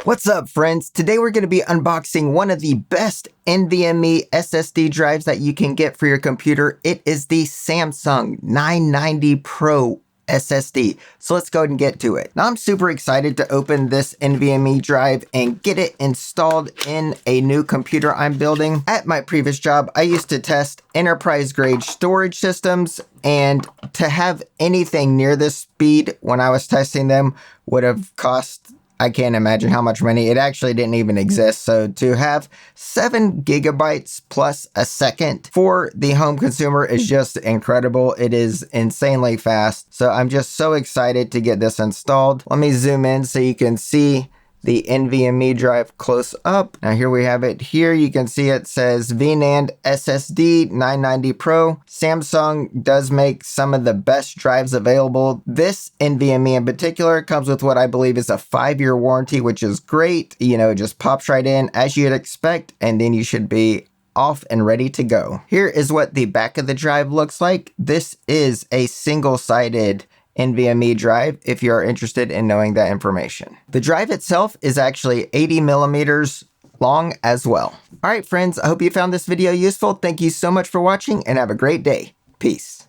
What's up, friends? Today we're going to be unboxing one of the best NVMe SSD drives that you can get for your computer. It is the Samsung 990 Pro SSD. So let's go ahead and get to it. Now I'm super excited to open this NVMe drive and get it installed in a new computer I'm building. At my previous job, I used to test enterprise grade storage systems, and to have anything near this speed when I was testing them would have cost, I can't imagine how much money. It actually didn't even exist. So to have 7 gigabytes plus a second for the home consumer is just incredible. It is insanely fast. So I'm just so excited to get this installed. Let me zoom in so you can see the NVMe drive close up. Now here we have it. Here you can see it says VNAND SSD 990 Pro. Samsung does make some of the best drives available. This NVMe in particular comes with what I believe is a 5-year warranty, which is great. You know, it just pops right in as you'd expect, and then you should be off and ready to go. Here is what the back of the drive looks like. This is a single-sided NVMe drive if you are interested in knowing that information. The drive itself is actually 80 millimeters long as well. All right, friends, I hope you found this video useful. Thank you so much for watching and have a great day. Peace.